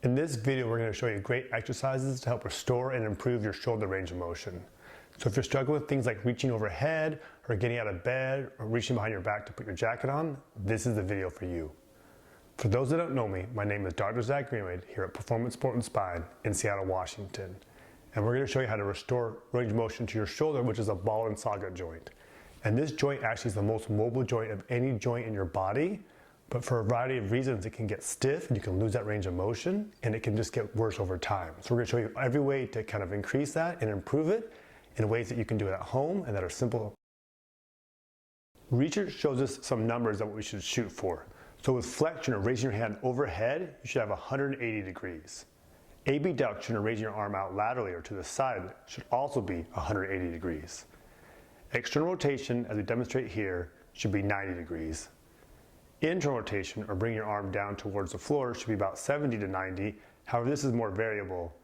In this video, we're going to show you great exercises to help restore and improve your shoulder range of motion. So if you're struggling with things like reaching overhead or getting out of bed or reaching behind your back to put your jacket on, this is the video for you. For those that don't know me, my name is Dr. Zach Greenwade here at Performance Sport and Spine in Seattle, Washington. And we're going to show you how to restore range of motion to your shoulder, which is a ball and socket joint. And this joint actually is the most mobile joint of any joint in your body. But for a variety of reasons, it can get stiff and you can lose that range of motion and it can just get worse over time. So we're going to show you every way to kind of increase that and improve it in ways that you can do it at home and that are simple. Research shows us some numbers that we should shoot for. So with flexion or raising your hand overhead, you should have 180 degrees. Abduction or raising your arm out laterally or to the side should also be 180 degrees. External rotation, as we demonstrate here, should be 90 degrees. Internal rotation, or bringing your arm down towards the floor, should be about 70 to 90. However, this is more variable.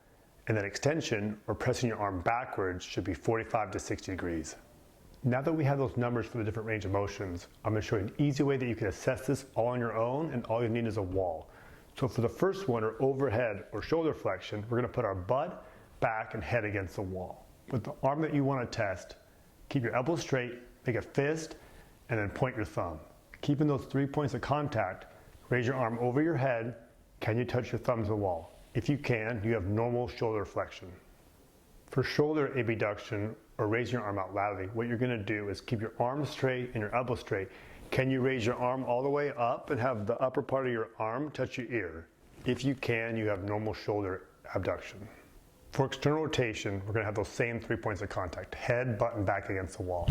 And then extension, or pressing your arm backwards, should be 45 to 60 degrees. Now that we have those numbers for the different range of motions, I'm going to show you an easy way that you can assess this all on your own, and all you need is a wall. So for the first one, or overhead or shoulder flexion, we're going to put our butt, back, and head against the wall. With the arm that you want to test, keep your elbow straight, make a fist, and then point your thumb. Keeping those 3 points of contact, raise your arm over your head. Can you touch your thumb to the wall? If you can, you have normal shoulder flexion. For shoulder abduction, or raising your arm out laterally, what you're going to do is keep your arm straight and your elbow straight. Can you raise your arm all the way up and have the upper part of your arm touch your ear? If you can, you have normal shoulder abduction. For external rotation, we're going to have those same 3 points of contact, head, butt, and back against the wall.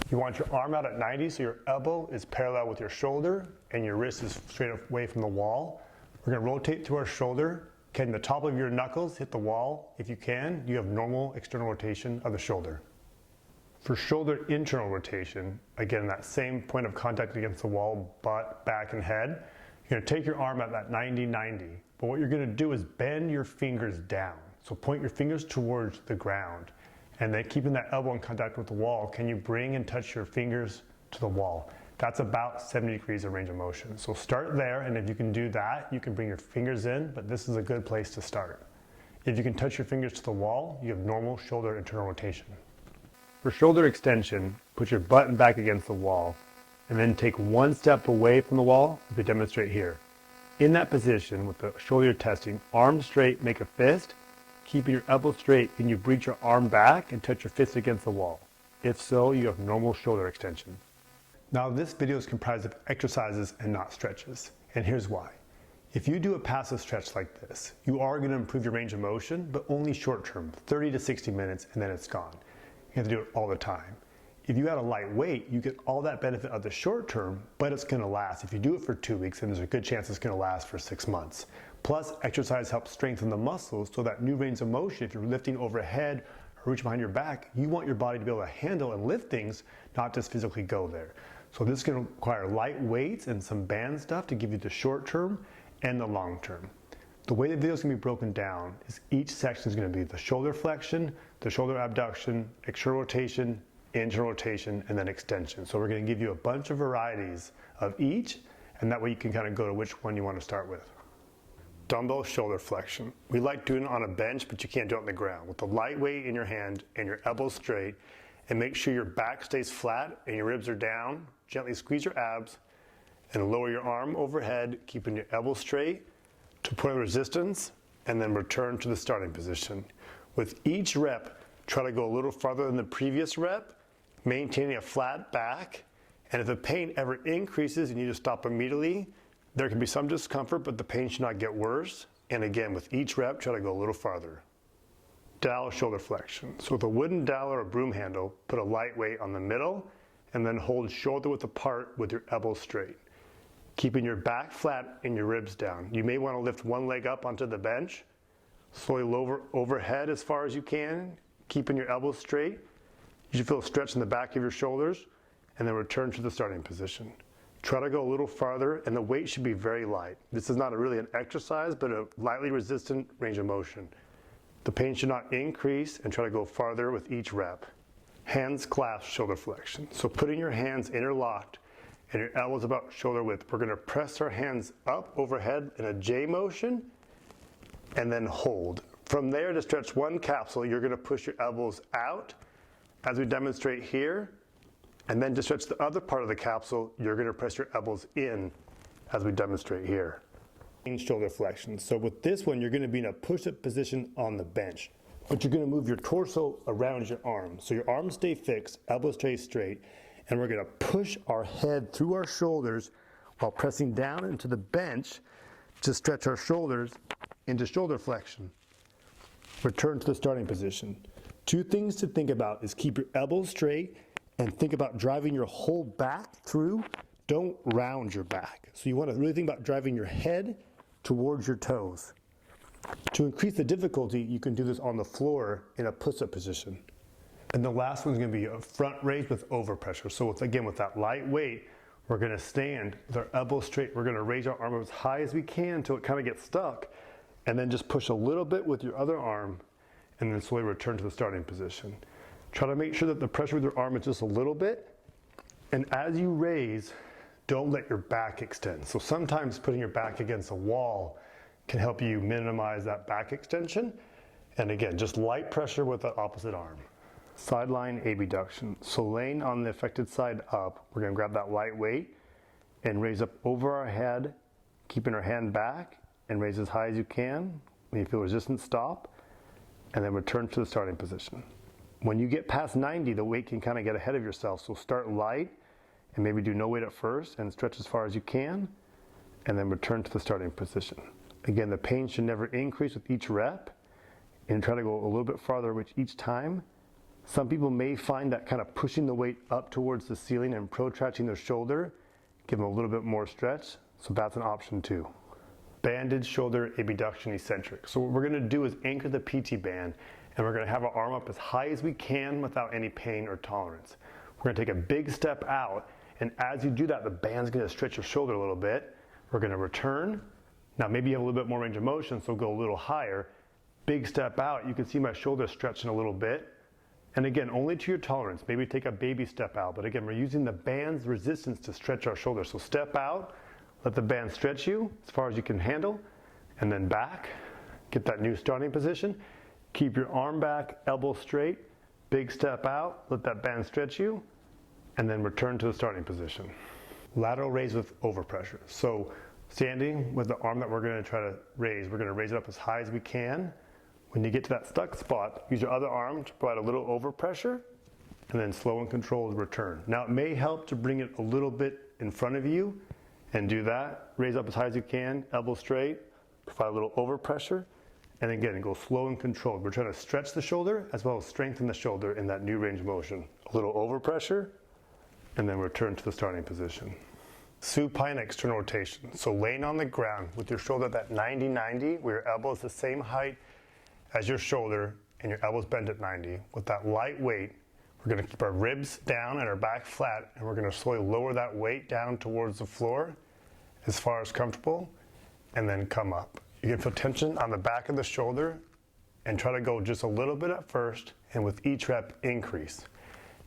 You want your arm out at 90 so your elbow is parallel with your shoulder and your wrist is straight away from the wall. We're going to rotate through our shoulder. Can the top of your knuckles hit the wall? If you can, you have normal external rotation of the shoulder. For shoulder internal rotation, again, that same point of contact against the wall, butt, back, and head, you're going to take your arm at that 90-90. But what you're going to do is bend your fingers down. So point your fingers towards the ground. And then keeping that elbow in contact with the wall, can you bring and touch your fingers to the wall? That's about 70 degrees of range of motion. So start there, and if you can do that, you can bring your fingers in, but this is a good place to start. If you can touch your fingers to the wall, you have normal shoulder internal rotation. For shoulder extension, put your butt and back against the wall, and then take one step away from the wall, as we demonstrate here. In that position, with the shoulder testing, arms straight, make a fist. Keeping your elbow straight, can you reach your arm back and touch your fist against the wall? If so, you have normal shoulder extension. Now this video is comprised of exercises and not stretches, and here's why. If you do a passive stretch like this, you are going to improve your range of motion, but only short term, 30 to 60 minutes, and then it's gone. You have to do it all the time. If you add a light weight, you get all that benefit of the short term, but it's going to last. If you do it for 2 weeks, then there's a good chance it's going to last for 6 months. Plus, exercise helps strengthen the muscles so that new range of motion, if you're lifting overhead or reaching behind your back, you want your body to be able to handle and lift things, not just physically go there. So this is going to require light weights and some band stuff to give you the short term and the long term. The way the video is going to be broken down is each section is going to be the shoulder flexion, the shoulder abduction, external rotation, internal rotation, and then extension. So we're going to give you a bunch of varieties of each, and that way you can kind of go to which one you want to start with. Dumbbell shoulder flexion. We like doing it on a bench, but you can't do it on the ground. With the light weight in your hand and your elbow straight, and make sure your back stays flat and your ribs are down, gently squeeze your abs, and lower your arm overhead, keeping your elbow straight to point of resistance, and then return to the starting position. With each rep, try to go a little farther than the previous rep, maintaining a flat back, and if the pain ever increases, you need to stop immediately. There can be some discomfort, but the pain should not get worse. And again, with each rep, try to go a little farther. Dowel shoulder flexion. So with a wooden dowel or a broom handle, put a light weight on the middle, and then hold shoulder width apart with your elbow straight. Keeping your back flat and your ribs down. You may want to lift one leg up onto the bench, slowly lower overhead as far as you can, keeping your elbows straight. You should feel a stretch in the back of your shoulders, and then return to the starting position. Try to go a little farther, and the weight should be very light. This is not really an exercise, but a lightly resistant range of motion. The pain should not increase, and try to go farther with each rep. Hands clasp shoulder flexion. So putting your hands interlocked and your elbows about shoulder width, we're going to press our hands up overhead in a J motion and then hold. From there, to stretch one capsule, you're gonna push your elbows out, as we demonstrate here, and then to stretch the other part of the capsule, you're gonna press your elbows in, as we demonstrate here. Shoulder flexion. So with this one, you're gonna be in a push-up position on the bench, but you're gonna move your torso around your arms. So your arms stay fixed, elbows stay straight, and we're gonna push our head through our shoulders while pressing down into the bench to stretch our shoulders into shoulder flexion. Return to the starting position. Two things to think about is keep your elbows straight and think about driving your whole back through. Don't round your back. So you want to really think about driving your head towards your toes. To increase the difficulty, you can do this on the floor in a push-up position. And the last one's going to be a front raise with overpressure. So again, with that light weight, we're going to stand with our elbows straight. We're going to raise our arm as high as we can until it kind of gets stuck, and then just push a little bit with your other arm, and then slowly return to the starting position. Try to make sure that the pressure with your arm is just a little bit, and as you raise, don't let your back extend. So sometimes putting your back against a wall can help you minimize that back extension. And again, just light pressure with the opposite arm. Sideline abduction. So laying on the affected side up, we're gonna grab that light weight and raise up over our head, keeping our hand back, and raise as high as you can. When you feel resistance, stop, and then return to the starting position. When you get past 90, the weight can kind of get ahead of yourself, so start light and maybe do no weight at first and stretch as far as you can, and then return to the starting position. Again, the pain should never increase with each rep, and try to go a little bit farther with each time. Some people may find that kind of pushing the weight up towards the ceiling and protracting their shoulder, give them a little bit more stretch, so that's an option too. Banded shoulder abduction eccentric. So what we're gonna do is anchor the PT band, and we're gonna have our arm up as high as we can without any pain or tolerance. We're gonna take a big step out, and as you do that, the band's gonna stretch your shoulder a little bit. We're gonna return. Now maybe you have a little bit more range of motion, so go a little higher. Big step out, you can see my shoulder stretching a little bit. And again, only to your tolerance. Maybe take a baby step out, but again, we're using the band's resistance to stretch our shoulder. So step out, let the band stretch you as far as you can handle, and then back. Get that new starting position. Keep your arm back, elbow straight, big step out, let that band stretch you, and then return to the starting position. Lateral raise with overpressure. So standing with the arm that we're gonna try to raise, we're gonna raise it up as high as we can. When you get to that stuck spot, use your other arm to provide a little overpressure, and then slow and controlled return. Now it may help to bring it a little bit in front of you, and do that. Raise up as high as you can, elbow straight, provide a little overpressure, and again, go slow and controlled. We're trying to stretch the shoulder as well as strengthen the shoulder in that new range of motion. A little overpressure, and then return to the starting position. Supine external rotation. So laying on the ground with your shoulder at that 90-90, where your elbow is the same height as your shoulder and your elbows bent at 90. With that light weight, we're gonna keep our ribs down and our back flat, and we're gonna slowly lower that weight down towards the floor as far as comfortable, and then come up. You can feel tension on the back of the shoulder and try to go just a little bit at first, and with each rep, increase.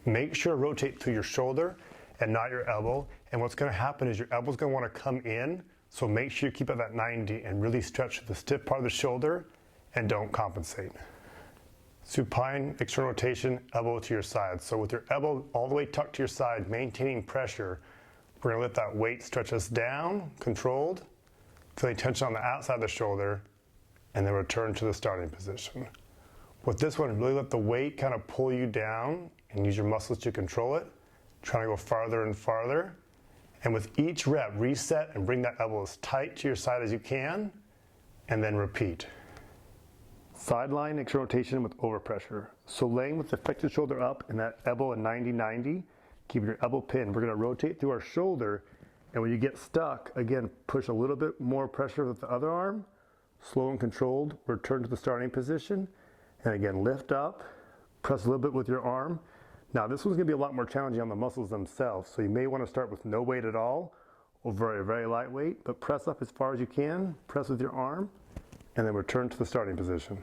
Make sure to rotate through your shoulder and not your elbow, and what's gonna happen is your elbow's gonna wanna come in, so make sure you keep at that 90 and really stretch the stiff part of the shoulder and don't compensate. Supine external rotation, elbow to your side. So with your elbow all the way tucked to your side, maintaining pressure, we're gonna let that weight stretch us down, controlled, feeling tension on the outside of the shoulder, and then return to the starting position. With this one, really let the weight kind of pull you down and use your muscles to control it, trying to go farther and farther. And with each rep, reset and bring that elbow as tight to your side as you can, and then repeat. Sideline external rotation with overpressure. So laying with the affected shoulder up and that elbow at 90-90, keeping your elbow pinned. We're gonna rotate through our shoulder, and when you get stuck, again, push a little bit more pressure with the other arm, slow and controlled, return to the starting position, and again, lift up, press a little bit with your arm. Now this one's gonna be a lot more challenging on the muscles themselves, so you may wanna start with no weight at all, or very, very lightweight, but press up as far as you can, press with your arm, and then return to the starting position.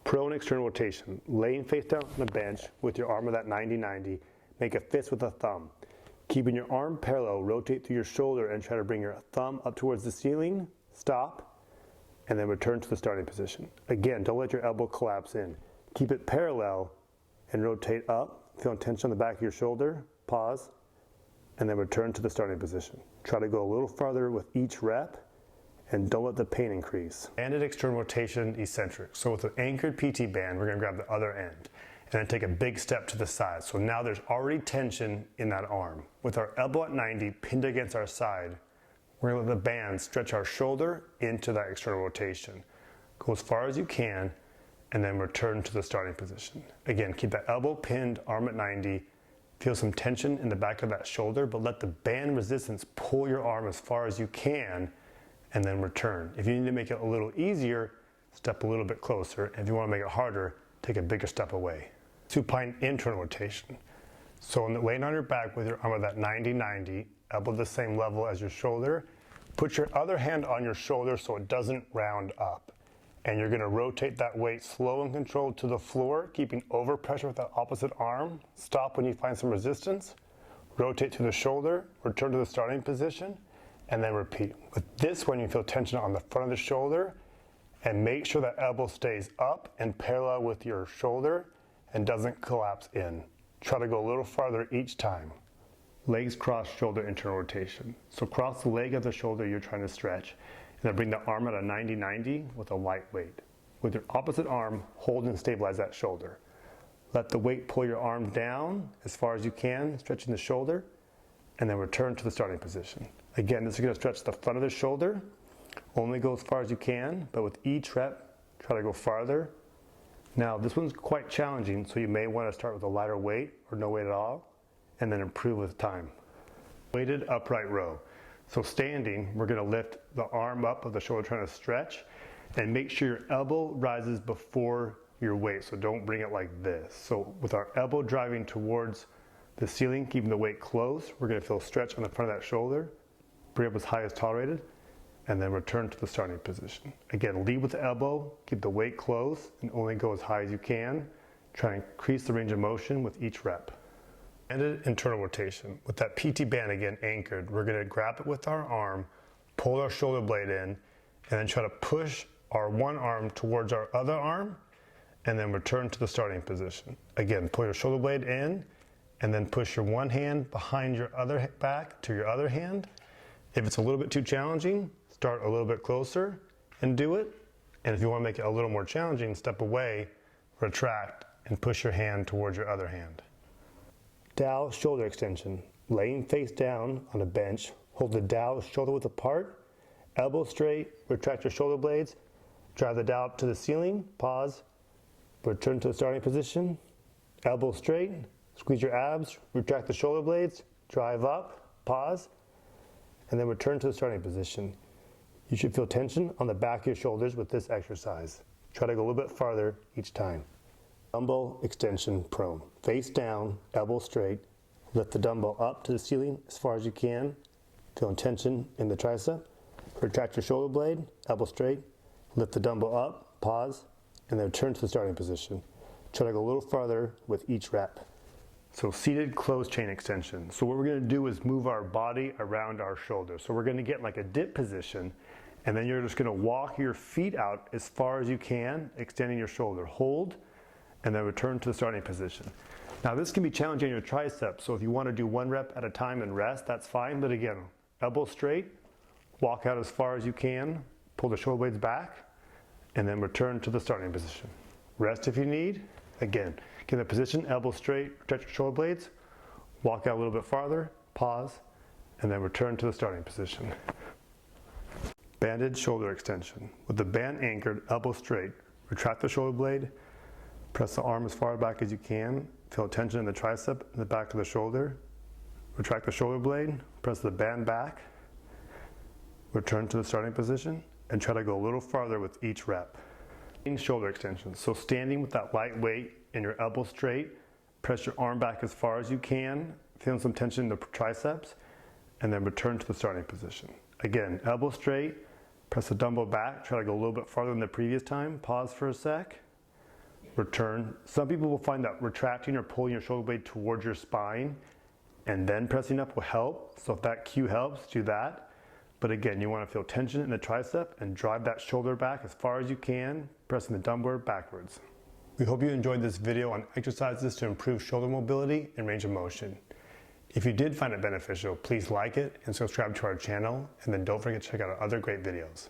Prone external rotation, laying face down on the bench with your arm at that 90-90, make a fist with a thumb. Keeping your arm parallel, rotate through your shoulder and try to bring your thumb up towards the ceiling, stop, and then return to the starting position. Again, don't let your elbow collapse in. Keep it parallel and rotate up, feeling tension on the back of your shoulder, pause, and then return to the starting position. Try to go a little farther with each rep, and don't let the pain increase. Banded external rotation eccentric. So with an anchored PT band, we're gonna grab the other end and then take a big step to the side. So now there's already tension in that arm. With our elbow at 90 pinned against our side, we're gonna let the band stretch our shoulder into that external rotation. Go as far as you can, and then return to the starting position. Again, keep that elbow pinned, arm at 90, feel some tension in the back of that shoulder, but let the band resistance pull your arm as far as you can, and then return. If you need to make it a little easier, step a little bit closer. And if you want to make it harder, take a bigger step away. Supine internal rotation. So laying on your back with your arm at that 90-90, elbow the same level as your shoulder, put your other hand on your shoulder so it doesn't round up. And you're gonna rotate that weight slow and controlled to the floor, keeping over pressure with that opposite arm. Stop when you find some resistance, rotate to the shoulder, return to the starting position, and then repeat. With this one, you feel tension on the front of the shoulder, and make sure that elbow stays up and parallel with your shoulder and doesn't collapse in. Try to go a little farther each time. Legs cross shoulder internal rotation. So cross the leg of the shoulder you're trying to stretch, and then bring the arm at a 90-90 with a light weight. With your opposite arm, hold and stabilize that shoulder. Let the weight pull your arm down as far as you can, stretching the shoulder, and then return to the starting position. Again, this is going to stretch the front of the shoulder. Only go as far as you can, but with each rep, try to go farther. Now, this one's quite challenging, so you may want to start with a lighter weight or no weight at all, and then improve with time. Weighted upright row. So standing, we're going to lift the arm up of the shoulder trying to stretch, and make sure your elbow rises before your weight, so don't bring it like this. So with our elbow driving towards the ceiling, keeping the weight close, we're going to feel stretch on the front of that shoulder, bring up as high as tolerated, and then return to the starting position. Again, lead with the elbow, keep the weight close, and only go as high as you can. Try and increase the range of motion with each rep. Banded internal rotation. With that PT band again anchored, we're gonna grab it with our arm, pull our shoulder blade in, and then try to push our one arm towards our other arm, and then return to the starting position. Again, pull your shoulder blade in, and then push your one hand behind your other back to your other hand. If it's a little bit too challenging, start a little bit closer and do it. And if you want to make it a little more challenging, step away, retract, and push your hand towards your other hand. Dowel shoulder extension. Laying face down on a bench, hold the dowel shoulder width apart, elbow straight, retract your shoulder blades, drive the dowel up to the ceiling, pause, return to the starting position, elbow straight, squeeze your abs, retract the shoulder blades, drive up, pause, and then return to the starting position. You should feel tension on the back of your shoulders with this exercise. Try to go a little bit farther each time. Dumbbell extension prone. Face down, elbow straight. Lift the dumbbell up to the ceiling as far as you can. Feeling tension in the tricep. Retract your shoulder blade, elbow straight. Lift the dumbbell up, pause, and then return to the starting position. Try to go a little farther with each rep. So seated closed chain extension. So what we're gonna do is move our body around our shoulder. So we're gonna get like a dip position, and then you're just gonna walk your feet out as far as you can, extending your shoulder. Hold, and then return to the starting position. Now this can be challenging on your triceps, so if you wanna do one rep at a time and rest, that's fine. But again, elbow straight, walk out as far as you can, pull the shoulder blades back, and then return to the starting position. Rest if you need. Again, get in the position, elbow straight, retract your shoulder blades, walk out a little bit farther, pause, and then return to the starting position. Banded shoulder extension. With the band anchored, elbow straight, retract the shoulder blade, press the arm as far back as you can, feel tension in the tricep and the back of the shoulder, retract the shoulder blade, press the band back, return to the starting position, and try to go a little farther with each rep. Shoulder extension. So standing with that light weight and your elbow straight, press your arm back as far as you can, feeling some tension in the triceps, and then return to the starting position. Again, elbow straight, press the dumbbell back, try to go a little bit farther than the previous time, pause for a sec, return. Some people will find that retracting or pulling your shoulder blade towards your spine and then pressing up will help. So if that cue helps, do that. But again, you want to feel tension in the tricep and drive that shoulder back as far as you can, pressing the dumbbell backwards. We hope you enjoyed this video on exercises to improve shoulder mobility and range of motion. If you did find it beneficial, please like it and subscribe to our channel, and then don't forget to check out our other great videos.